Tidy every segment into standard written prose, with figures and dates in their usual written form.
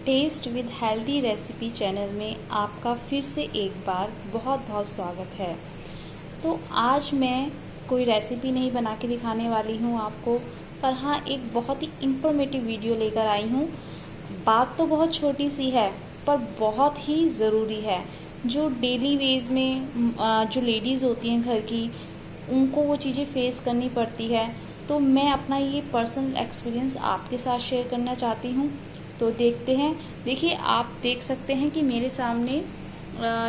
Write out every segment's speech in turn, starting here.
Test with healthy recipe channel में आपका फिर से एक बार बहुत बहुत स्वागत है। तो आज मैं कोई रेसिपी नहीं बना के दिखाने वाली हूँ आपको, पर हाँ एक बहुत ही इंफॉर्मेटिव वीडियो लेकर आई हूँ। बात तो बहुत छोटी सी है पर बहुत ही ज़रूरी है। जो डेली वेज में जो लेडीज़ होती हैं घर की, उनको वो चीज़ें फेस करनी पड़ती है। तो मैं अपना ये पर्सनल एक्सपीरियंस आपके साथ शेयर करना चाहती हूँ। तो देखते हैं। देखिए, आप देख सकते हैं कि मेरे सामने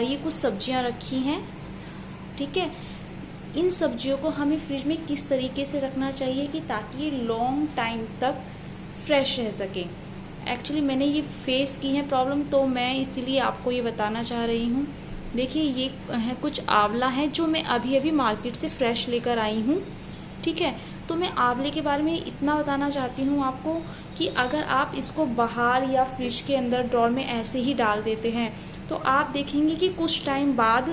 ये कुछ सब्जियां रखी हैं, ठीक है। इन सब्जियों को हमें फ्रिज में किस तरीके से रखना चाहिए कि ताकि ये लॉन्ग टाइम तक फ्रेश रह सके। एक्चुअली मैंने ये फेस की है प्रॉब्लम, तो मैं इसीलिए आपको ये बताना चाह रही हूँ। देखिए, ये है कुछ आंवला है जो मैं अभी अभी मार्केट से फ्रेश लेकर आई हूँ, ठीक है। तो मैं आंवले के बारे में इतना बताना चाहती हूँ आपको कि अगर आप इसको बाहर या फ्रिज के अंदर ड्रॉर में ऐसे ही डाल देते हैं तो आप देखेंगे कि कुछ टाइम बाद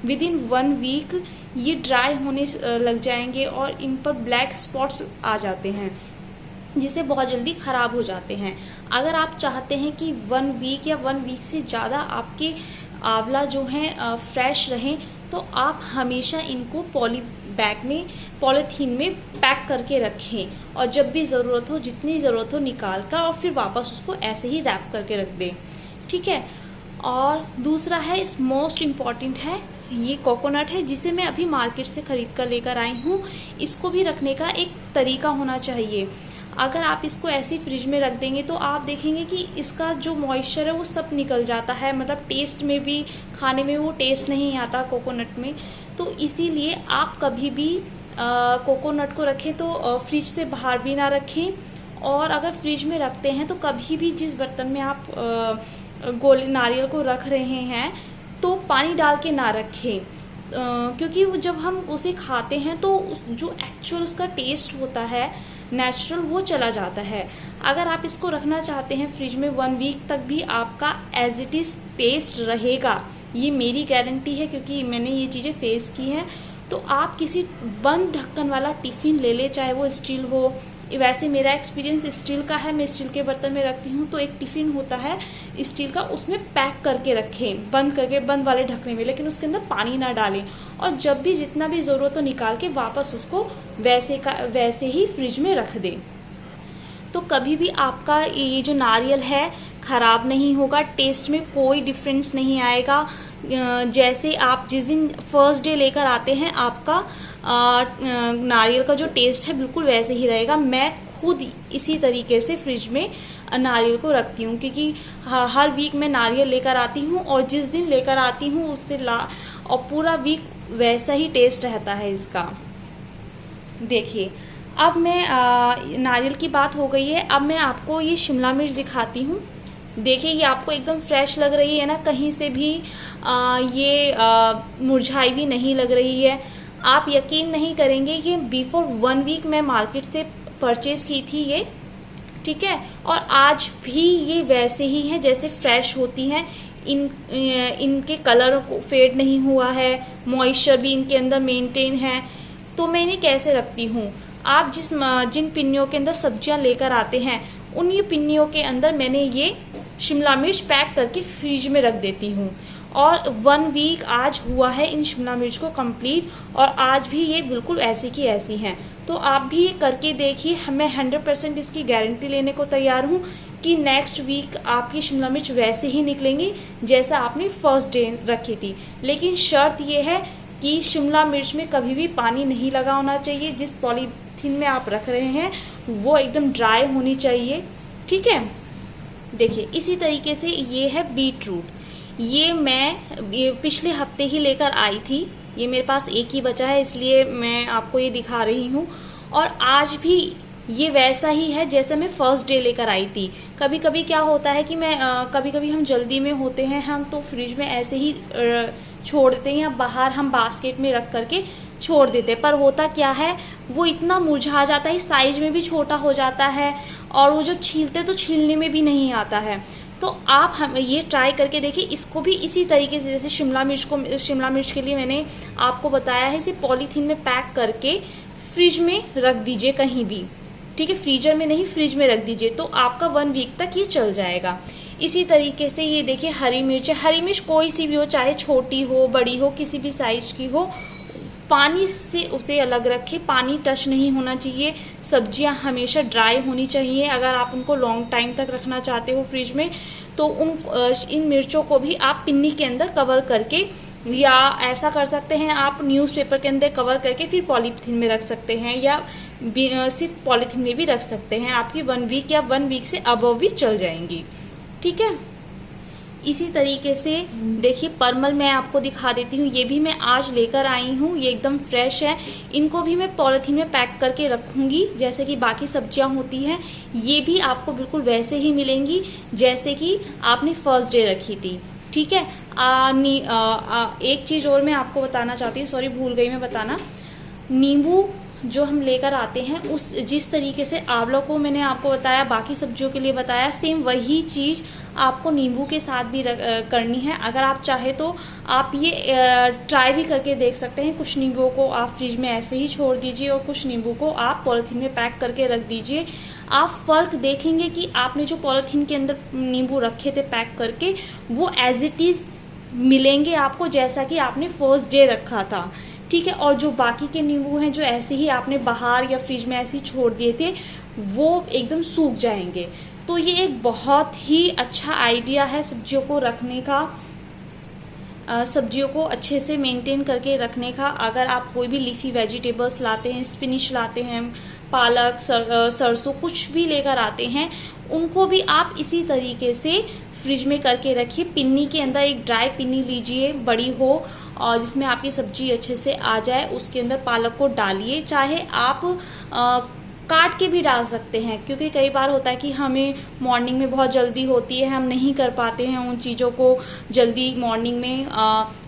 विदिन 1 वीक ये ड्राई होने लग जाएंगे और इन पर ब्लैक स्पॉट्स आ जाते हैं, जिससे बहुत जल्दी ख़राब हो जाते हैं। अगर आप चाहते हैं कि 1 वीक या 1 वीक से ज़्यादा आपके आंवला जो हैं फ्रेश रहें, तो आप हमेशा इनको पॉलीथीन में पैक करके रखें और जब भी ज़रूरत हो, जितनी ज़रूरत हो निकाल कर और फिर वापस उसको ऐसे ही रैप करके रख दें, ठीक है। और दूसरा है, मोस्ट इम्पॉर्टेंट है, ये कोकोनट है जिसे मैं अभी मार्केट से ख़रीद कर लेकर आई हूँ। इसको भी रखने का एक तरीका होना चाहिए। अगर आप इसको ऐसे फ्रिज में रख देंगे तो आप देखेंगे कि इसका जो मॉइस्चर है वो सब निकल जाता है, मतलब टेस्ट में भी, खाने में वो टेस्ट नहीं आता कोकोनट में। तो इसीलिए आप कभी भी कोकोनट को रखें तो फ्रिज से बाहर भी ना रखें, और अगर फ्रिज में रखते हैं तो कभी भी जिस बर्तन में आप गोले नारियल को रख रहे हैं तो पानी डाल के ना रखें, क्योंकि जब हम उसे खाते हैं तो जो एक्चुअल उसका टेस्ट होता है नेचुरल, वो चला जाता है। अगर आप इसको रखना चाहते हैं फ्रिज में 1 वीक तक भी आपका एज इट इज़ टेस्ट रहेगा, ये मेरी गारंटी है क्योंकि मैंने ये चीज़ें फेस की हैं। तो आप किसी बंद ढक्कन वाला टिफ़िन ले लें, चाहे वो स्टील हो। वैसे मेरा एक्सपीरियंस स्टील का है, मैं स्टील के बर्तन में रखती हूँ। तो एक टिफ़िन होता है स्टील का, उसमें पैक करके रखें, बंद करके, बंद वाले ढकने में, लेकिन उसके अंदर पानी ना डालें। और जब भी जितना भी ज़रूरत हो निकाल के वापस उसको वैसे ही फ्रिज में रख दें। तो कभी भी आपका ये जो नारियल है ख़राब नहीं होगा, टेस्ट में कोई डिफरेंस नहीं आएगा। जैसे आप जिस दिन फर्स्ट डे लेकर आते हैं, आपका नारियल का जो टेस्ट है बिल्कुल वैसे ही रहेगा। मैं खुद इसी तरीके से फ्रिज में नारियल को रखती हूँ, क्योंकि हर वीक मैं नारियल लेकर आती हूँ और जिस दिन लेकर आती हूँ उससे और पूरा वीक वैसा ही टेस्ट रहता है इसका। देखिए, अब मैं नारियल की बात हो गई है, अब मैं आपको ये शिमला मिर्च दिखाती हूँ। देखिए, ये आपको एकदम फ्रेश लग रही है ना, कहीं से भी ये मुरझाई भी नहीं लग रही है। आप यकीन नहीं करेंगे कि बिफोर 1 वीक मैं मार्केट से परचेज़ की थी ये, ठीक है, और आज भी ये वैसे ही हैं जैसे फ्रेश होती हैं। इनके कलर को फेड नहीं हुआ है, मॉइस्चर भी इनके अंदर मेंटेन है। तो मैं इन्हें कैसे रखती हूँ, आप जिन पिन्नियों के अंदर सब्जियां लेकर आते हैं उन ये पिन्नियों के अंदर मैंने ये शिमला मिर्च पैक करके फ्रिज में रख देती हूँ। और 1 वीक आज हुआ है इन शिमला मिर्च को कंप्लीट, और आज भी ये बिल्कुल ऐसी की ऐसी हैं। तो आप भी ये करके देखिए, मैं 100% इसकी गारंटी लेने को तैयार हूँ कि नेक्स्ट वीक आपकी शिमला मिर्च वैसे ही निकलेंगी जैसा आपने फर्स्ट डे रखी थी। लेकिन शर्त ये है कि शिमला मिर्च में कभी भी पानी नहीं लगा होना चाहिए। जिस पॉलीथीन में आप रख रहे हैं वो एकदम ड्राई होनी चाहिए, ठीक है। देखिए, इसी तरीके से ये है बीट रूट। ये पिछले हफ्ते ही लेकर आई थी, ये मेरे पास एक ही बचा है इसलिए मैं आपको ये दिखा रही हूँ। और आज भी ये वैसा ही है जैसे मैं फर्स्ट डे लेकर आई थी। कभी कभी क्या होता है कि कभी कभी हम जल्दी में होते हैं, हम तो फ्रिज में ऐसे ही छोड़ देते हैं या बाहर हम बास्केट में रख करके छोड़ देते हैं, पर होता क्या है वो इतना मुरझा जाता है, साइज में भी छोटा हो जाता है, और वो जब छीलते तो छीलने में भी नहीं आता है। तो आप हम ये ट्राई करके देखिए। इसको भी इसी तरीके से, जैसे शिमला मिर्च के लिए मैंने आपको बताया है, इसे पॉलीथीन में पैक करके फ्रिज में रख दीजिए कहीं भी, ठीक है, फ्रीजर में नहीं, फ्रिज में रख दीजिए, तो आपका 1 वीक तक ये चल जाएगा। इसी तरीके से ये देखिए हरी मिर्च है, हरी मिर्च कोई सी भी हो, चाहे छोटी हो बड़ी हो किसी भी साइज की हो, पानी से उसे अलग रखें, पानी टच नहीं होना चाहिए। सब्जियां हमेशा ड्राई होनी चाहिए। अगर आप उनको लॉन्ग टाइम तक रखना चाहते हो फ्रिज में, तो इन मिर्चों को भी आप पिन्नी के अंदर कवर करके, या ऐसा कर सकते हैं आप न्यूज़पेपर के अंदर कवर करके फिर पॉलीथीन में रख सकते हैं, या सिर्फ पॉलीथीन में भी रख सकते हैं। आपकी 1 वीक या 1 वीक से अबव भी चल जाएंगी, ठीक है। इसी तरीके से देखिए परमल मैं आपको दिखा देती हूँ, ये भी मैं आज लेकर आई हूँ, ये एकदम फ्रेश है। इनको भी मैं पॉलीथीन में पैक करके रखूँगी, जैसे कि बाकी सब्जियाँ होती हैं, ये भी आपको बिल्कुल वैसे ही मिलेंगी जैसे कि आपने फर्स्ट डे रखी थी, ठीक है। एक चीज़ और मैं आपको बताना चाहती हूँ, सॉरी भूल गई मैं बताना, नींबू जो हम लेकर आते हैं, उस जिस तरीके से आंवला को मैंने आपको बताया, बाकी सब्जियों के लिए बताया, सेम वही चीज़ आपको नींबू के साथ भी करनी है। अगर आप चाहे तो आप ये ट्राई भी करके देख सकते हैं। कुछ नींबू को आप फ्रिज में ऐसे ही छोड़ दीजिए और कुछ नींबू को आप पॉलीथीन में पैक करके रख दीजिए। आप फ़र्क देखेंगे कि आपने जो पॉलीथीन के अंदर नींबू रखे थे पैक करके, वो एज इट इज़ मिलेंगे आपको जैसा कि आपने फर्स्ट डे रखा था, ठीक है। और जो बाकी के नींबू हैं जो ऐसे ही आपने बाहर या फ्रिज में ऐसे ही छोड़ दिए थे, वो एकदम सूख जाएंगे। तो ये एक बहुत ही अच्छा आइडिया है सब्जियों को रखने का, सब्जियों को अच्छे से मेंटेन करके रखने का। अगर आप कोई भी लीफी वेजिटेबल्स लाते हैं, स्पिनिश लाते हैं, पालक, सरसों कुछ भी लेकर आते हैं, उनको भी आप इसी तरीके से फ्रिज में करके रखिए। पिन्नी के अंदर एक ड्राई पिन्नी लीजिए, बड़ी हो, और जिसमें आपकी सब्जी अच्छे से आ जाए, उसके अंदर पालक को डालिए। चाहे आप काट के भी डाल सकते हैं, क्योंकि कई बार होता है कि हमें मॉर्निंग में बहुत जल्दी होती है, हम नहीं कर पाते हैं उन चीज़ों को जल्दी मॉर्निंग में।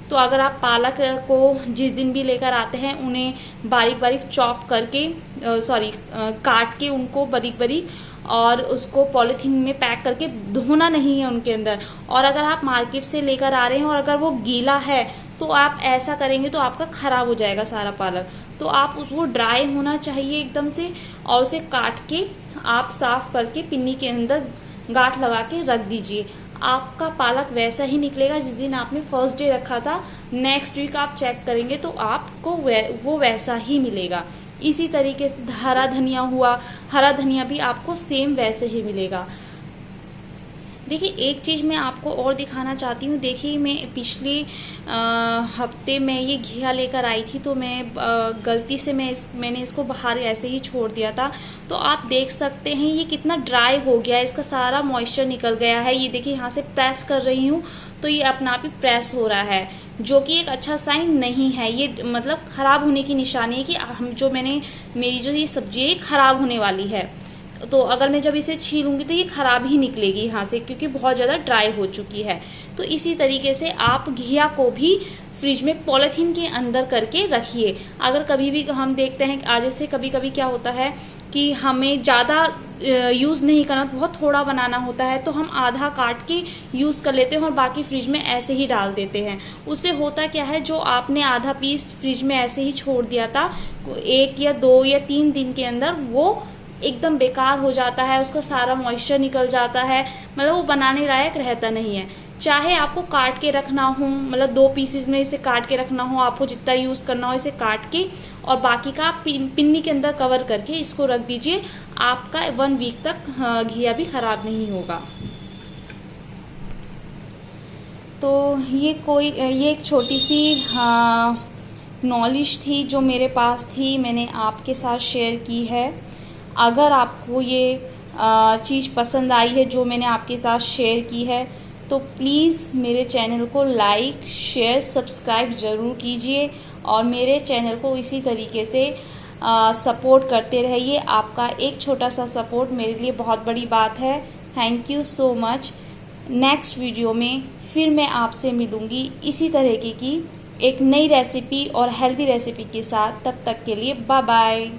तो अगर आप पालक को जिस दिन भी लेकर आते हैं, उन्हें बारीक बारीक चॉप करके काट के उनको बारीक बारीक, और उसको पॉलीथीन में पैक करके, धोना नहीं है उनके अंदर। और अगर आप मार्केट से लेकर आ रहे हैं और अगर वो गीला है, तो आप ऐसा करेंगे तो आपका खराब हो जाएगा सारा पालक। तो आप उसको ड्राई होना चाहिए एकदम से, और उसे काट के आप साफ करके पिन्नी के अंदर गांठ लगा के रख दीजिए। आपका पालक वैसा ही निकलेगा जिस दिन आपने फर्स्ट डे रखा था। नेक्स्ट वीक आप चेक करेंगे तो आपको वो वैसा ही मिलेगा। इसी तरीके से हरा धनिया हुआ, हरा धनिया भी आपको सेम वैसे ही मिलेगा। देखिए एक चीज़ मैं आपको और दिखाना चाहती हूँ। देखिए मैं पिछले हफ्ते में ये घिया लेकर आई थी, तो मैं गलती से मैंने इसको बाहर ऐसे ही छोड़ दिया था। तो आप देख सकते हैं ये कितना ड्राई हो गया है, इसका सारा मॉइस्चर निकल गया है। ये देखिए यहाँ से प्रेस कर रही हूँ तो ये अपना आप ही प्रेस हो रहा है, जो कि एक अच्छा साइन नहीं है। ये मतलब ख़राब होने की निशानी है कि मेरी जो ये सब्जी है ख़राब होने वाली है। तो अगर मैं जब इसे छीलूंगी तो ये खराब ही निकलेगी यहाँ से, क्योंकि बहुत ज़्यादा ड्राई हो चुकी है। तो इसी तरीके से आप घिया को भी फ्रिज में पॉलीथीन के अंदर करके रखिए। अगर कभी भी हम देखते हैं आज से कभी कभी क्या होता है कि हमें ज़्यादा यूज़ नहीं करना, बहुत थोड़ा बनाना होता है, तो हम आधा काट के यूज़ कर लेते हैं और बाकी फ्रिज में ऐसे ही डाल देते हैं। उससे होता क्या है, जो आपने आधा पीस फ्रिज में ऐसे ही छोड़ दिया था 1 या 2 या 3 दिन के अंदर, वो एकदम बेकार हो जाता है, उसका सारा मॉइस्चर निकल जाता है, मतलब वो बनाने लायक रहता नहीं है। चाहे आपको काट के रखना हो, मतलब 2 पीसेस में इसे काट के रखना हो, आपको जितना यूज़ करना हो इसे काट के, और बाकी का आप पिन्नी के अंदर कवर करके इसको रख दीजिए। आपका 1 वीक तक घिया भी खराब नहीं होगा। तो ये एक छोटी सी नॉलेज थी जो मेरे पास थी, मैंने आपके साथ शेयर की है। अगर आपको ये चीज़ पसंद आई है जो मैंने आपके साथ शेयर की है, तो प्लीज़ मेरे चैनल को लाइक, शेयर, सब्सक्राइब ज़रूर कीजिए और मेरे चैनल को इसी तरीके से सपोर्ट करते रहिए। आपका एक छोटा सा सपोर्ट मेरे लिए बहुत बड़ी बात है। Thank you so much. Next video में फिर मैं आपसे मिलूँगी इसी तरीके की एक नई रेसिपी और हेल्दी रेसिपी के साथ। तब तक के लिए बाय बाय।